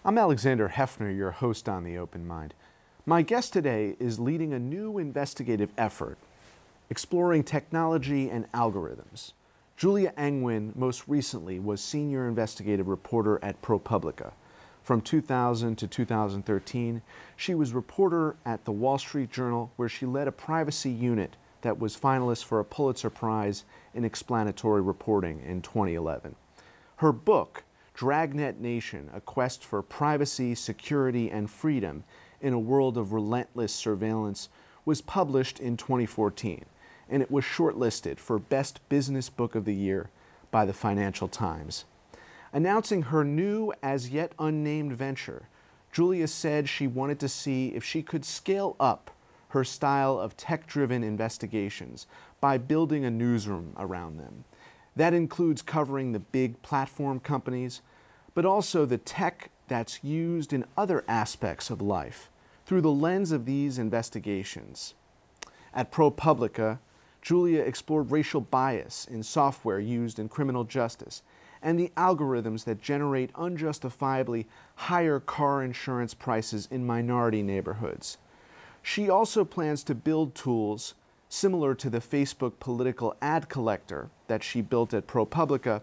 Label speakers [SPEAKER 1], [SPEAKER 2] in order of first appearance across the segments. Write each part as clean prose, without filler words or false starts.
[SPEAKER 1] I'm Alexander Hefner, your host on The Open Mind. My guest today is leading a new investigative effort, exploring technology and algorithms. Julia Angwin, most recently, was senior investigative reporter at ProPublica. From 2000 to 2013, she was reporter at the Wall Street Journal, where she led a privacy unit that was finalist for a Pulitzer Prize in explanatory reporting in 2011. Her book, Dragnet Nation, A Quest for Privacy, Security, and Freedom in a World of Relentless Surveillance, was published in 2014, and it was shortlisted for Best Business Book of the Year by the Financial Times. Announcing her new, as yet unnamed venture, Julia said she wanted to see if she could scale up her style of tech-driven investigations by building a newsroom around them. That includes covering the big platform companies, but also the tech that's used in other aspects of life through the lens of these investigations. At ProPublica, Julia explored racial bias in software used in criminal justice and the algorithms that generate unjustifiably higher car insurance prices in minority neighborhoods. She also plans to build tools similar to the Facebook political ad collector that she built at ProPublica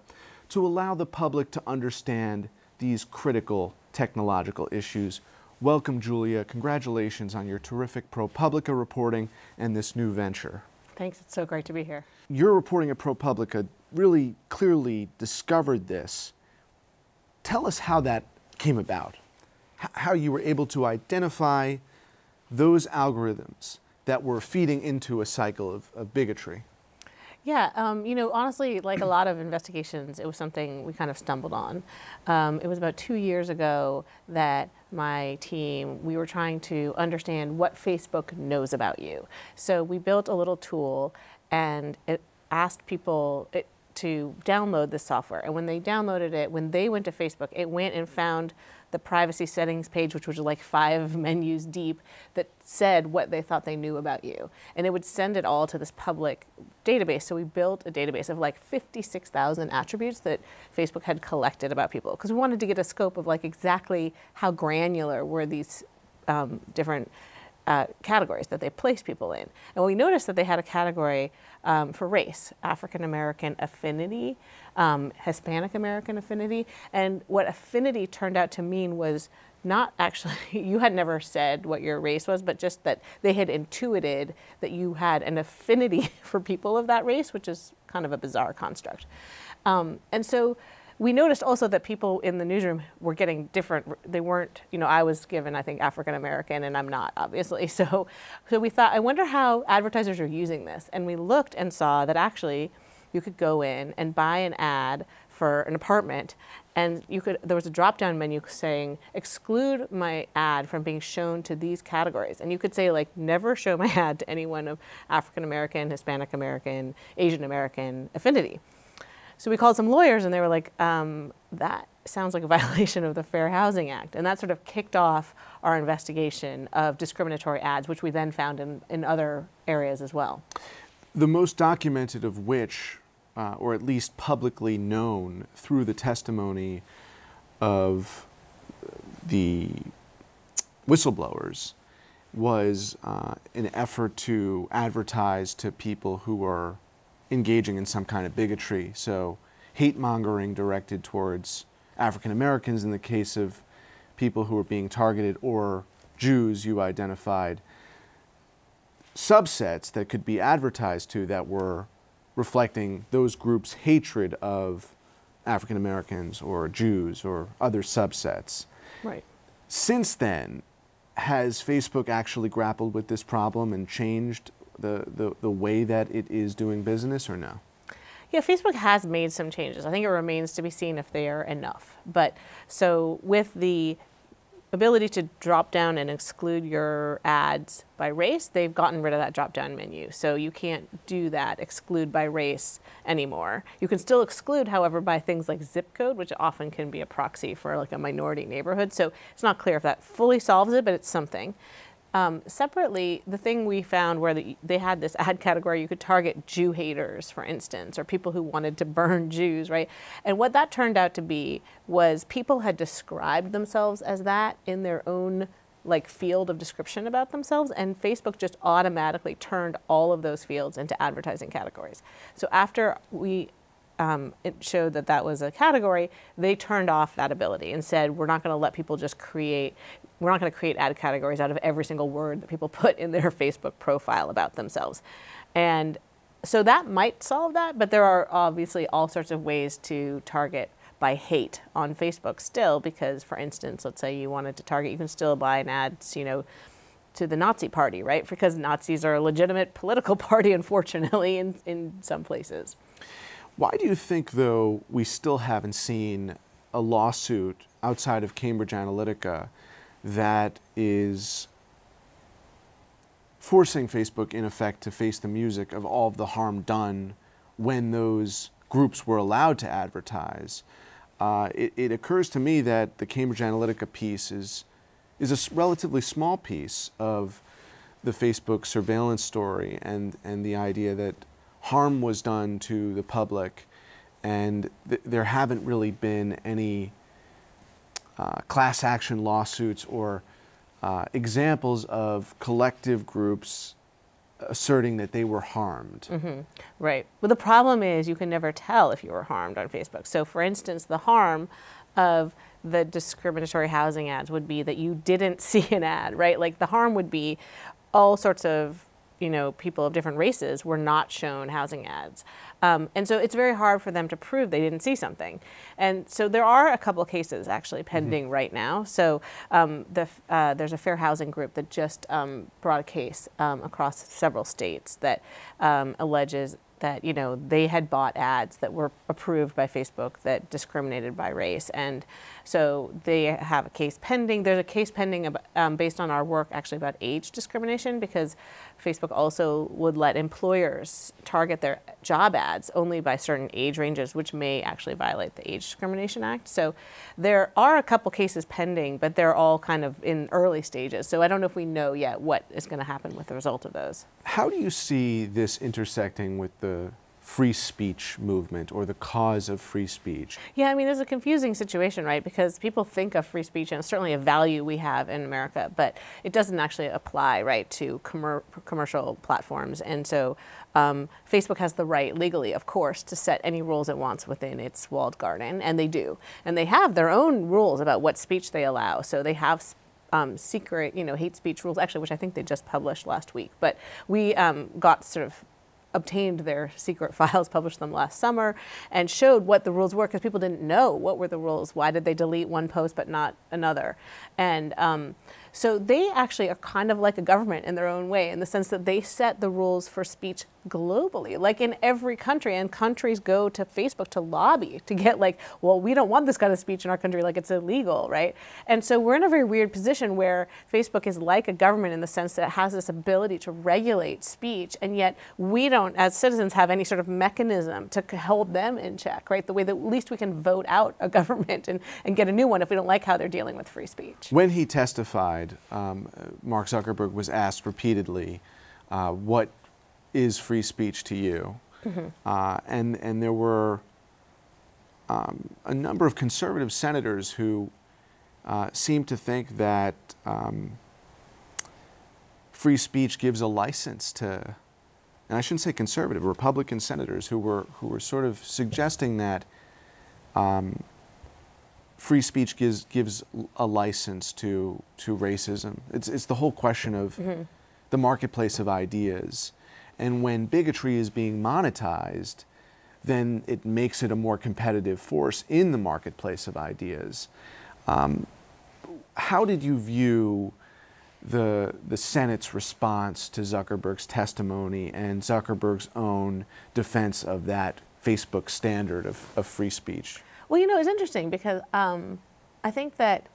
[SPEAKER 1] to allow the public to understand these critical technological issues. Welcome, Julia. Congratulations on your terrific ProPublica reporting and this new venture.
[SPEAKER 2] Thanks. It's so great to be here.
[SPEAKER 1] Your reporting at ProPublica really clearly discovered this. Tell us how that came about, how you were able to identify those algorithms that were feeding into a cycle of bigotry.
[SPEAKER 2] Yeah, honestly, like a lot of investigations, it was something we kind of stumbled on. It was about 2 years ago that my team, we were trying to understand what Facebook knows about you. So we built a little tool and it asked people to download the software. And when they downloaded it, when they went to Facebook, it went and found the privacy settings page, which was like 5 menus deep, that said what they thought they knew about you. And it would send it all to this public database. So we built a database of like 56,000 attributes that Facebook had collected about people, because we wanted to get a scope of like exactly how granular were these different categories that they placed people in. And we noticed that they had a category for race, African American affinity, Hispanic American affinity. And what affinity turned out to mean was not actually, you had never said what your race was, but just that they had intuited that you had an affinity for people of that race, which is kind of a bizarre construct. And so we noticed also that people in the newsroom were getting different. They weren't, I was given, I think, African American, and I'm not, obviously. So we thought, I wonder how advertisers are using this. And we looked and saw that actually you could go in and buy an ad for an apartment, and there was a drop-down menu saying, exclude my ad from being shown to these categories. And you could say, like, never show my ad to anyone of African American, Hispanic American, Asian American affinity. So we called some lawyers, and they were like, that sounds like a violation of the Fair Housing Act. And that sort of kicked off our investigation of discriminatory ads, which we then found in other areas as well.
[SPEAKER 1] The most documented of which, or at least publicly known through the testimony of the whistleblowers, was an effort to advertise to people who are engaging in some kind of bigotry. So hate mongering directed towards African Americans in the case of people who are being targeted, or Jews you identified. Subsets that could be advertised to that were reflecting those groups' hatred of African Americans or Jews or other subsets.
[SPEAKER 2] Right.
[SPEAKER 1] Since then, has Facebook actually grappled with this problem and changed the way that it is doing business, or no?
[SPEAKER 2] Yeah, Facebook has made some changes. I think it remains to be seen if they are enough. But so with the ability to drop down and exclude your ads by race, they've gotten rid of that drop down menu. So you can't do that, exclude by race anymore. You can still exclude, however, by things like zip code, which often can be a proxy for like a minority neighborhood. So it's not clear if that fully solves it, but it's something. Separately, the thing we found where they had this ad category, you could target Jew haters, for instance, or people who wanted to burn Jews, right? And what that turned out to be was people had described themselves as that in their own like field of description about themselves, and Facebook just automatically turned all of those fields into advertising categories. So after it showed that that was a category, they turned off that ability and said, we're not going to let people just we're not going to create ad categories out of every single word that people put in their Facebook profile about themselves. And so that might solve that, but there are obviously all sorts of ways to target by hate on Facebook still, because, for instance, let's say you wanted to target, you can still buy an ad, to the Nazi party, right? Because Nazis are a legitimate political party, unfortunately, in some places.
[SPEAKER 1] Why do you think, though, we still haven't seen a lawsuit outside of Cambridge Analytica that is forcing Facebook, in effect, to face the music of all of the harm done when those groups were allowed to advertise? It occurs to me that the Cambridge Analytica piece is a relatively small piece of the Facebook surveillance story, and the idea that harm was done to the public, and there haven't really been any class action lawsuits or examples of collective groups asserting that they were harmed.
[SPEAKER 2] Mm-hmm. Right. Well, the problem is you can never tell if you were harmed on Facebook. So, for instance, the harm of the discriminatory housing ads would be that you didn't see an ad, right? Like the harm would be all sorts of people of different races were not shown housing ads. And so it's very hard for them to prove they didn't see something. And so there are a couple of cases actually pending right now. So there's a fair housing group that just brought a case across several states that alleges that they had bought ads that were approved by Facebook that discriminated by race, and so they have a case pending. There's a case pending based on our work actually about age discrimination, because Facebook also would let employers target their job ads only by certain age ranges, which may actually violate the Age Discrimination Act. So there are a couple cases pending, but they're all kind of in early stages. So I don't know if we know yet what is going to happen with the result of those.
[SPEAKER 1] How do you see this intersecting with the free speech movement or the cause of free speech?
[SPEAKER 2] Yeah, I mean, there's a confusing situation, right? Because people think of free speech, and it's certainly a value we have in America, but it doesn't actually apply, right, to commercial platforms. And so Facebook has the right legally, of course, to set any rules it wants within its walled garden, and they do. And they have their own rules about what speech they allow. So they have secret, hate speech rules, actually, which I think they just published last week. But we obtained their secret files, published them last summer, and showed what the rules were, because people didn't know what were the rules. Why did they delete one post but not another? And so they actually are kind of like a government in their own way, in the sense that they set the rules for speech globally, like in every country, and countries go to Facebook to lobby to get well, we don't want this kind of speech in our country, it's illegal, right? And so we're in a very weird position where Facebook is like a government in the sense that it has this ability to regulate speech, and yet we don't, as citizens, have any sort of mechanism to hold them in check, right? The way that at least we can vote out a government and get a new one if we don't like how they're dealing with free speech.
[SPEAKER 1] When he testified, Mark Zuckerberg was asked repeatedly, what is free speech to you? Mm-hmm. And there were a number of conservative senators who seemed to think that free speech gives a license to, and I shouldn't say conservative, Republican senators who were sort of suggesting that free speech gives a license to racism. It's the whole question of mm-hmm. the marketplace of ideas. And when bigotry is being monetized, then it makes it a more competitive force in the marketplace of ideas. How did you view the Senate's response to Zuckerberg's testimony and Zuckerberg's own defense of that Facebook standard of free speech?
[SPEAKER 2] Well, it's interesting because I think that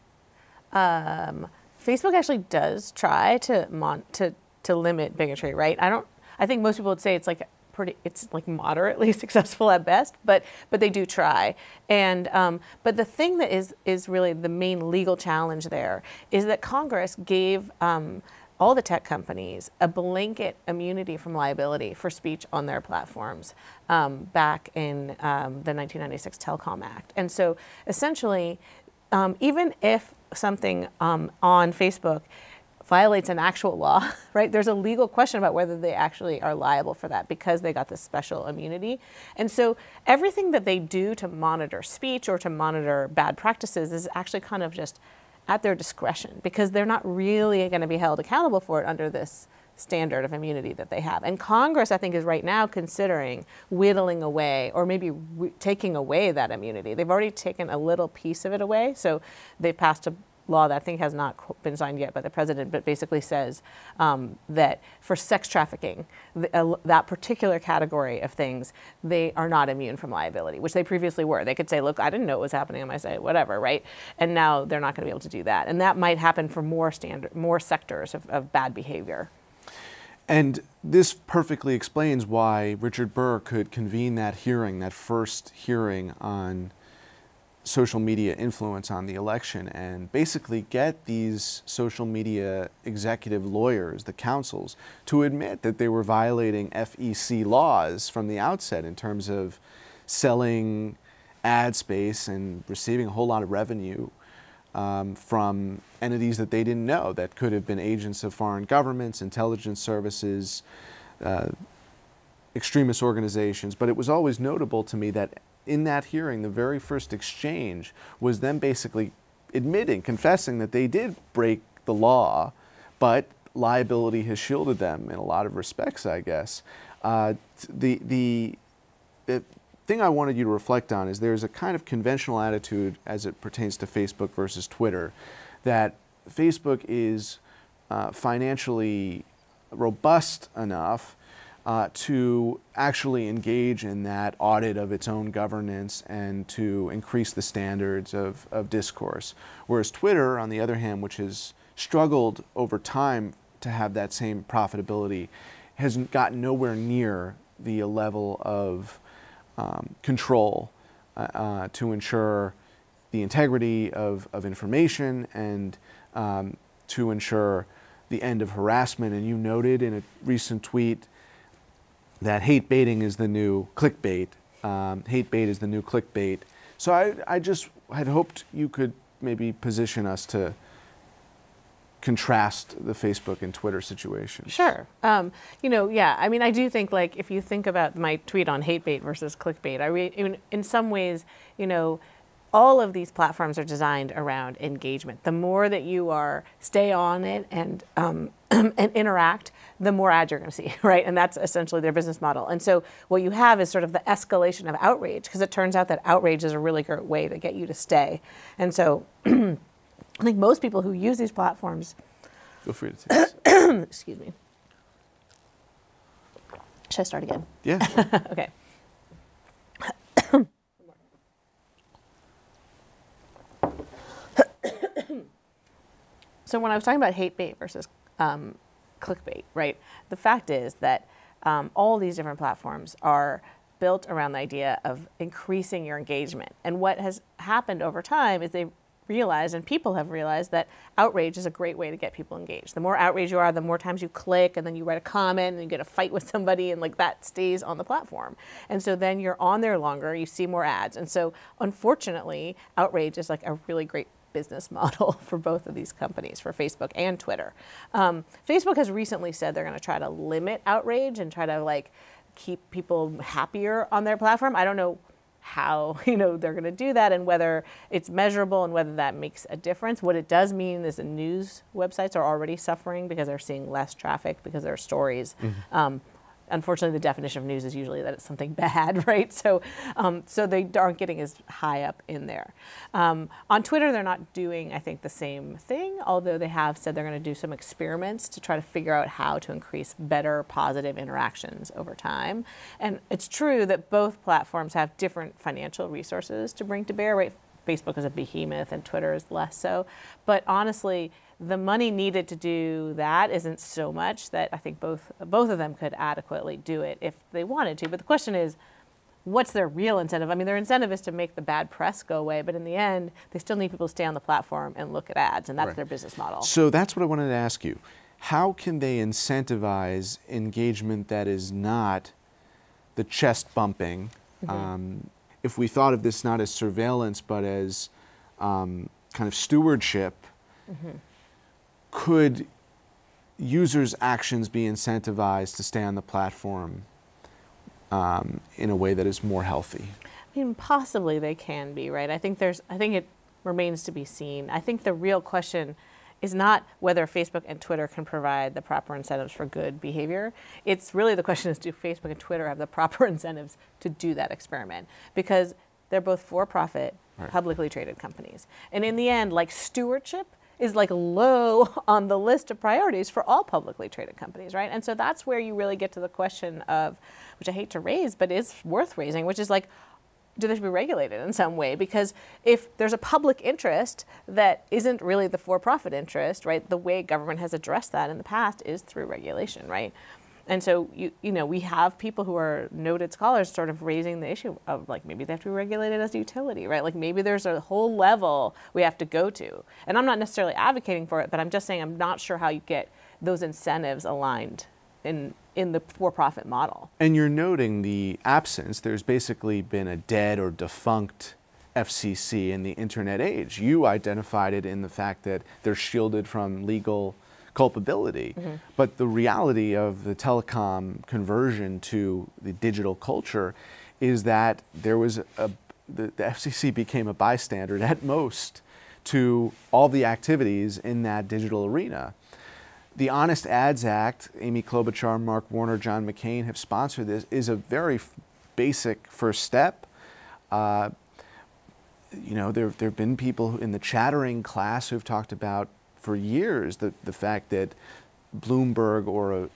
[SPEAKER 2] Facebook actually does try to limit bigotry, right? I think most people would say it's moderately successful at best, but they do try. And but the thing that is really the main legal challenge there is that Congress gave all the tech companies a blanket immunity from liability for speech on their platforms back in the 1996 Telecom Act. And so essentially, even if something on Facebook violates an actual law, right? There's a legal question about whether they actually are liable for that because they got this special immunity. And so everything that they do to monitor speech or to monitor bad practices is actually kind of just at their discretion because they're not really going to be held accountable for it under this standard of immunity that they have. And Congress, I think, is right now considering whittling away or maybe taking away that immunity. They've already taken a little piece of it away. So they've passed a law that I think has not been signed yet by the president, but basically says that for sex trafficking, that particular category of things, they are not immune from liability, which they previously were. They could say, look, I didn't know what was happening on my site, whatever, right? And now they're not going to be able to do that. And that might happen for more sectors of bad behavior.
[SPEAKER 1] And this perfectly explains why Richard Burr could convene that hearing, that first hearing on social media influence on the election, and basically get these social media executive lawyers, the councils, to admit that they were violating FEC laws from the outset in terms of selling ad space and receiving a whole lot of revenue from entities that they didn't know, that could have been agents of foreign governments, intelligence services, extremist organizations. But it was always notable to me that in that hearing, the very first exchange was them basically admitting, confessing that they did break the law, but liability has shielded them in a lot of respects, I guess. The thing I wanted you to reflect on is there's a kind of conventional attitude as it pertains to Facebook versus Twitter, that Facebook is financially robust enough to actually engage in that audit of its own governance and to increase the standards of discourse. Whereas Twitter, on the other hand, which has struggled over time to have that same profitability, has gotten nowhere near the level of control to ensure the integrity of information and to ensure the end of harassment. And you noted in a recent tweet that hate baiting is the new clickbait. Hate bait is the new clickbait. So I just had hoped you could maybe position us to contrast the Facebook and Twitter situation.
[SPEAKER 2] Sure. Yeah, I mean, I do think, like, if you think about my tweet on hate bait versus clickbait, in some ways, all of these platforms are designed around engagement. The more that you stay on it and interact, the more ads you're going to see, right? And that's essentially their business model. And so what you have is sort of the escalation of outrage, because it turns out that outrage is a really great way to get you to stay. And so I think most people who use these platforms...
[SPEAKER 1] Feel free to take this.
[SPEAKER 2] Excuse me. Should I start again?
[SPEAKER 1] Yeah. Sure.
[SPEAKER 2] Okay. So when I was talking about hate bait versus clickbait, right? The fact is that all these different platforms are built around the idea of increasing your engagement. And what has happened over time is they've realized, and people have realized, that outrage is a great way to get people engaged. The more outraged you are, the more times you click, and then you write a comment, and you get a fight with somebody, and like that stays on the platform. And so then you're on there longer, you see more ads. And so unfortunately, outrage is like a really great business model for both of these companies, for Facebook and Twitter. Facebook has recently said they're going to try to limit outrage and try to like keep people happier on their platform. I don't know how they're going to do that and whether it's measurable and whether that makes a difference. What it does mean is the news websites are already suffering because they're seeing less traffic because there are stories. Mm-hmm. Unfortunately, the definition of news is usually that it's something bad, right? So they aren't getting as high up in there. On Twitter, they're not doing, I think, the same thing, although they have said they're going to do some experiments to try to figure out how to increase better positive interactions over time. And it's true that both platforms have different financial resources to bring to bear, right? Facebook is a behemoth and Twitter is less so. But honestly, the money needed to do that isn't so much that I think both of them could adequately do it if they wanted to. But the question is, what's their real incentive? I mean, their incentive is to make the bad press go away, but in the end, they still need people to stay on the platform and look at ads, and that's right. Their business model.
[SPEAKER 1] So that's what I wanted to ask you. how can they incentivize engagement that is not the chest bumping? If we thought of this not as surveillance but as kind of stewardship, could users' actions be incentivized to stay on the platform in a way that is more healthy?
[SPEAKER 2] I mean, possibly they can be, right? I think it remains to be seen. I think the real question is not whether Facebook and Twitter can provide the proper incentives for good behavior. It's really the question is, do Facebook and Twitter have the proper incentives to do that experiment? Because they're both for-profit, publicly traded companies. And in the end, like, stewardship is like low on the list of priorities for all publicly traded companies, right? And so that's where you really get to the question of, which I hate to raise, but is worth raising, which is like, do they should be regulated in some way? Because if there's a public interest that isn't really the for-profit interest, right, the way government has addressed that in the past is through regulation, right? And so, you know, we have people who are noted scholars sort of raising the issue of, like, maybe they have to be regulated as a utility, right? Like, maybe there's a whole level we have to go to. And I'm not necessarily advocating for it, but I'm just saying I'm not sure how you get those incentives aligned in the for-profit model.
[SPEAKER 1] And you're noting the absence. There's basically been a dead or defunct FCC in the internet age. You identified it in the fact that they're shielded from legal culpability. But the reality of the telecom conversion to the digital culture is that there was the FCC became a bystander at most to all the activities in that digital arena. The Honest Ads Act, Amy Klobuchar, Mark Warner, John McCain have sponsored this, is a very basic first step. You know, there have been people in the chattering class who've talked about for years the fact that Bloomberg or a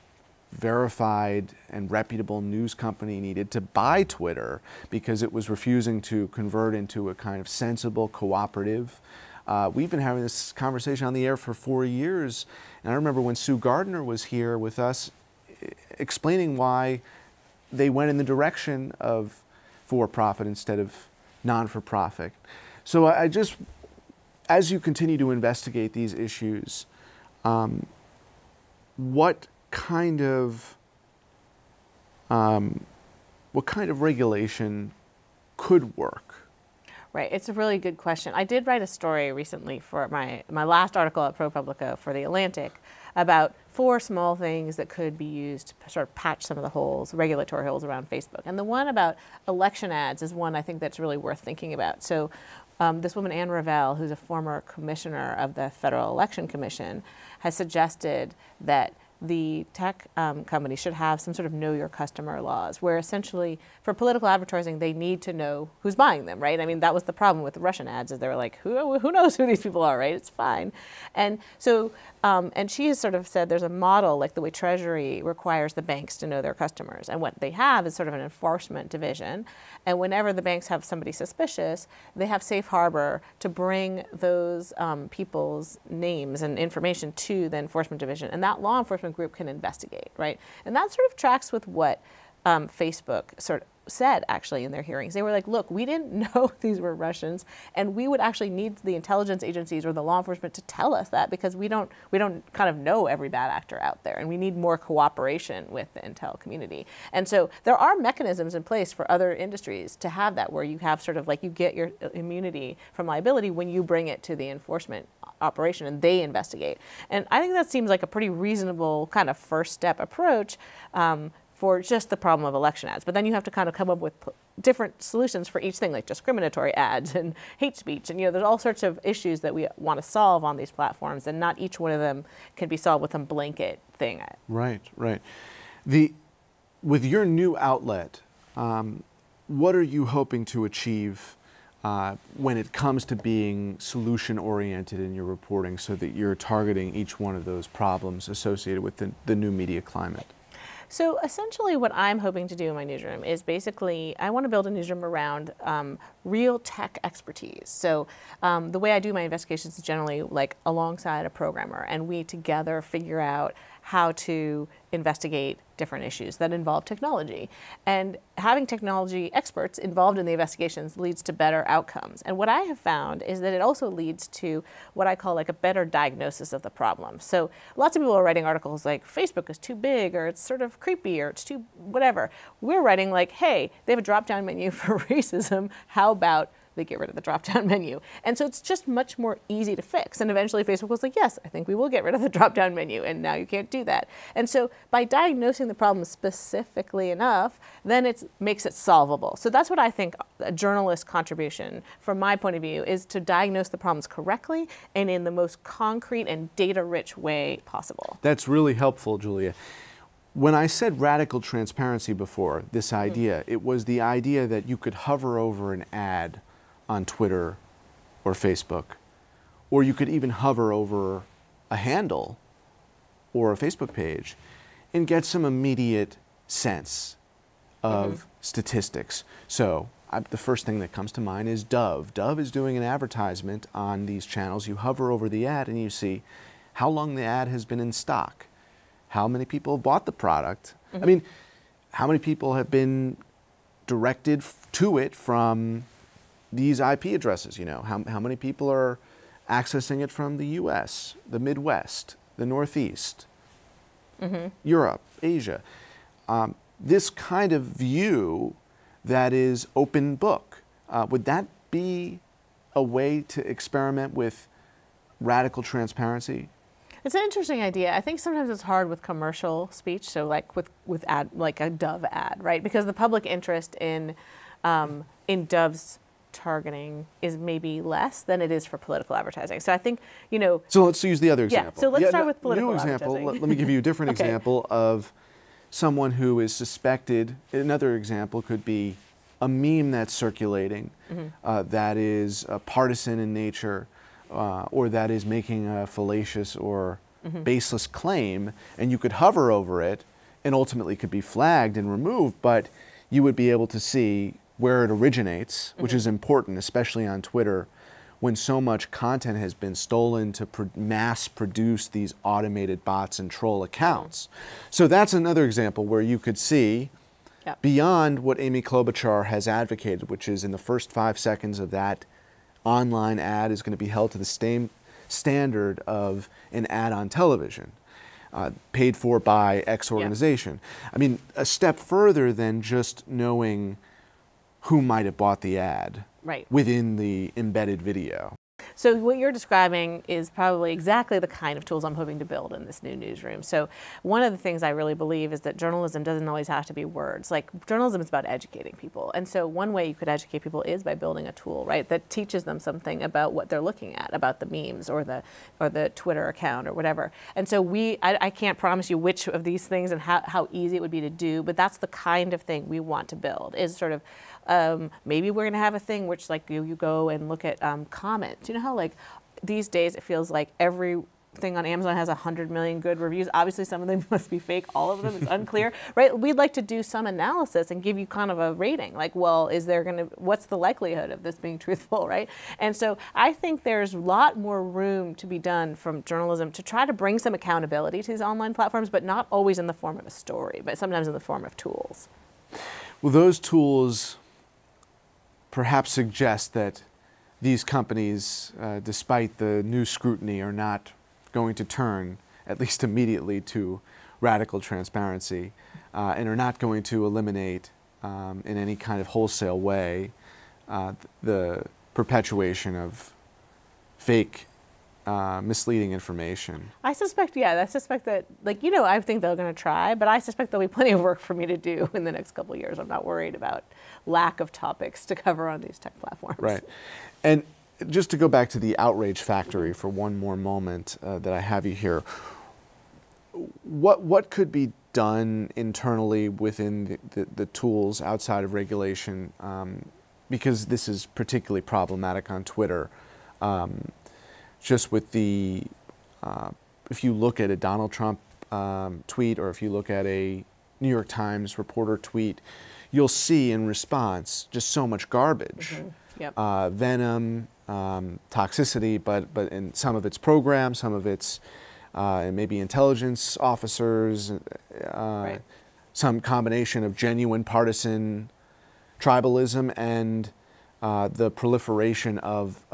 [SPEAKER 1] verified and reputable news company needed to buy Twitter because it was refusing to convert into a kind of sensible, cooperative. We've been having this conversation on the air for 4 years. And I remember when Sue Gardner was here with us explaining why they went in the direction of for-profit instead of non-for-profit. So I just, as you continue to investigate these issues, what kind of regulation could work?
[SPEAKER 2] Right, it's a really good question. I did write a story recently for my last article at ProPublica for The Atlantic about 4 small things that could be used to sort of patch some of the holes, regulatory holes around Facebook. And the one about election ads is one I think that's really worth thinking about. So this woman, Ann Ravel, who's a former commissioner of the Federal Election Commission, has suggested that the tech company should have some sort of know your customer laws where essentially for political advertising they need to know who's buying them, right? I mean, that was the problem with the Russian ads, is they were like, who knows who these people are, right? It's fine. And so and she has sort of said there's a model like the way Treasury requires the banks to know their customers, and what they have is sort of an enforcement division, and whenever the banks have somebody suspicious, they have safe harbor to bring those people's names and information to the enforcement division, and that law enforcement group can investigate, right? And that sort of tracks with what Facebook sort of said actually in their hearings. They were like, look, we didn't know these were Russians, and we would actually need the intelligence agencies or the law enforcement to tell us that, because we don't kind of know every bad actor out there, and we need more cooperation with the intel community. And so there are mechanisms in place for other industries to have that, where you have sort of like, you get your immunity from liability when you bring it to the enforcement operation and they investigate. And I think that seems like a pretty reasonable kind of first step approach for just the problem of election ads. But then you have to kind of come up with different solutions for each thing, like discriminatory ads and hate speech. And, you know, there's all sorts of issues that we want to solve on these platforms, and not each one of them can be solved with some blanket thing.
[SPEAKER 1] Right, right. With your new outlet, what are you hoping to achieve when it comes to being solution-oriented in your reporting, so that you're targeting each one of those problems associated with the new media climate?
[SPEAKER 2] So essentially what I'm hoping to do in my newsroom is basically, I want to build a newsroom around real tech expertise. So the way I do my investigations is generally like alongside a programmer, and we together figure out how to investigate different issues that involve technology. And having technology experts involved in the investigations leads to better outcomes. And what I have found is that it also leads to what I call like a better diagnosis of the problem. So lots of people are writing articles like Facebook is too big, or it's sort of creepy, or it's too whatever. We're writing like, hey, they have a drop-down menu for racism. How about they get rid of the drop-down menu? And so it's just much more easy to fix. And eventually Facebook was like, yes, I think we will get rid of the drop-down menu, and now you can't do that. And so by diagnosing the problem specifically enough, then it makes it solvable. So that's what I think a journalist's contribution, from my point of view, is to diagnose the problems correctly and in the most concrete and data-rich way possible.
[SPEAKER 1] That's really helpful, Julia. When I said radical transparency before, this idea, it was the idea that you could hover over an ad on Twitter or Facebook, or you could even hover over a handle or a Facebook page and get some immediate sense of statistics. So the first thing that comes to mind is Dove. Dove is doing an advertisement on these channels. You hover over the ad and you see how long the ad has been in stock, how many people have bought the product. I mean, how many people have been directed to it from these IP addresses, you know, how many people are accessing it from the US, the Midwest, the Northeast, Europe, Asia. This kind of view that is open book, would that be a way to experiment with radical transparency?
[SPEAKER 2] It's an interesting idea. I think sometimes it's hard with commercial speech, so like with ad, like a Dove ad, right? Because the public interest in Dove's targeting is maybe less than it is for political advertising. So I think, you know.
[SPEAKER 1] So let's use the other example.
[SPEAKER 2] Yeah, so let's start with political
[SPEAKER 1] example.
[SPEAKER 2] advertising.
[SPEAKER 1] Let me give you a different example of someone who is suspected. Another example could be a meme that's circulating that is partisan in nature, or that is making a fallacious or baseless claim, and you could hover over it and ultimately could be flagged and removed, but you would be able to see where it originates, which is important, especially on Twitter, when so much content has been stolen to mass produce these automated bots and troll accounts. So that's another example where you could see beyond what Amy Klobuchar has advocated, which is in the first 5 seconds of that online ad is going to be held to the same standard of an ad on television, paid for by X organization. I mean, a step further than just knowing who might have bought the ad within the embedded video.
[SPEAKER 2] So what you're describing is probably exactly the kind of tools I'm hoping to build in this new newsroom. So one of the things I really believe is that journalism doesn't always have to be words. Like, journalism is about educating people. And so one way you could educate people is by building a tool, right, that teaches them something about what they're looking at, about the memes or the Twitter account or whatever. And so I can't promise you which of these things and how easy it would be to do, but that's the kind of thing we want to build, is sort of maybe we're going to have a thing which, like, you go and look at comments. You know how, like, these days it feels like everything on Amazon has 100 million good reviews. Obviously, some of them must be fake. All of them is unclear, right? We'd like to do some analysis and give you kind of a rating. Like, well, what's the likelihood of this being truthful, right? And so I think there's a lot more room to be done from journalism to try to bring some accountability to these online platforms, but not always in the form of a story, but sometimes in the form of tools.
[SPEAKER 1] Well, those tools perhaps suggest that these companies, despite the new scrutiny, are not going to turn, at least immediately, to radical transparency, and are not going to eliminate in any kind of wholesale way the perpetuation of fake, misleading information.
[SPEAKER 2] I suspect that, like, you know, I think they're going to try, but I suspect there'll be plenty of work for me to do in the next couple of years. I'm not worried about lack of topics to cover on these tech platforms.
[SPEAKER 1] Right. And just to go back to the outrage factory for one more moment that I have you here, what could be done internally within the tools outside of regulation, because this is particularly problematic on Twitter, just with the, if you look at a Donald Trump tweet, or if you look at a New York Times reporter tweet, you'll see in response just so much garbage, venom, toxicity, but in some of its programs, some of its and maybe intelligence officers,
[SPEAKER 2] Right.
[SPEAKER 1] some combination of genuine partisan tribalism and the proliferation of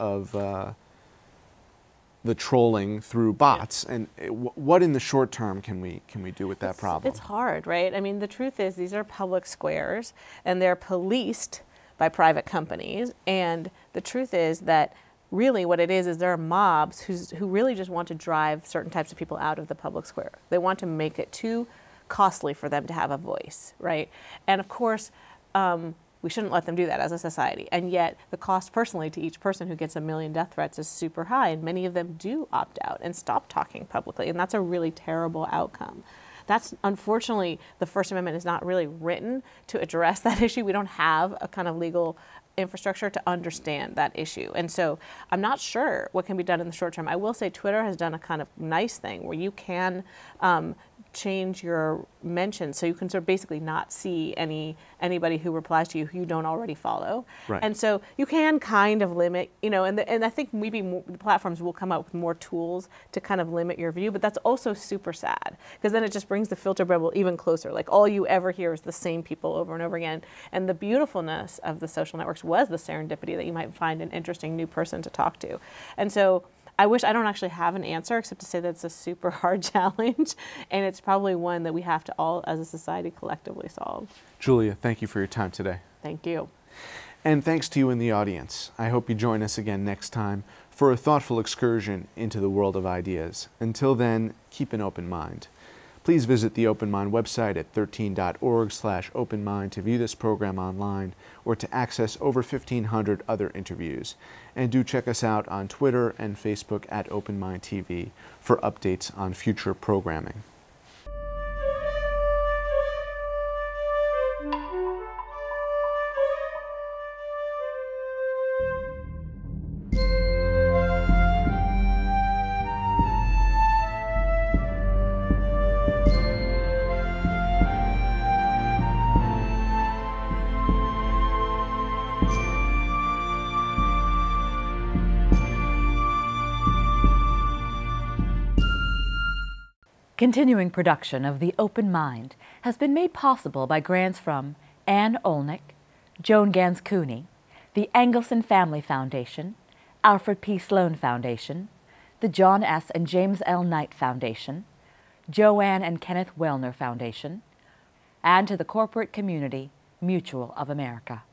[SPEAKER 1] the trolling through bots. And what in the short term can we do with that problem?
[SPEAKER 2] It's hard, right? I mean, the truth is these are public squares and they're policed by private companies. And the truth is that really what it is there are mobs who really just want to drive certain types of people out of the public square. They want to make it too costly for them to have a voice, right? And of course, we shouldn't let them do that as a society. And yet the cost personally to each person who gets 1 million death threats is super high. And many of them do opt out and stop talking publicly. And that's a really terrible outcome. That's unfortunately, the First Amendment is not really written to address that issue. We don't have a kind of legal infrastructure to understand that issue. And so I'm not sure what can be done in the short term. I will say Twitter has done a kind of nice thing where you can change your mentions so you can sort of basically not see anybody who replies to you who you don't already follow.
[SPEAKER 1] Right.
[SPEAKER 2] And so you can kind of limit, and I think maybe the platforms will come up with more tools to kind of limit your view, but that's also super sad because then it just brings the filter bubble even closer. Like all you ever hear is the same people over and over again. And the beautifulness of the social networks was the serendipity that you might find an interesting new person to talk to. And so I don't actually have an answer except to say that it's a super hard challenge, and it's probably one that we have to all, as a society, collectively solve.
[SPEAKER 1] Julia, thank you for your time today.
[SPEAKER 2] Thank you.
[SPEAKER 1] And thanks to you in the audience. I hope you join us again next time for a thoughtful excursion into the world of ideas. Until then, keep an open mind. Please visit the Open Mind website at 13.org/openmind to view this program online or to access over 1,500 other interviews. And do check us out on Twitter and Facebook at Open Mind TV for updates on future programming.
[SPEAKER 3] Continuing production of The Open Mind has been made possible by grants from Ann Olnick, Joan Gans Cooney, the Engelson Family Foundation, Alfred P. Sloan Foundation, the John S. and James L. Knight Foundation, Joanne and Kenneth Wellner Foundation, and to the corporate community Mutual of America.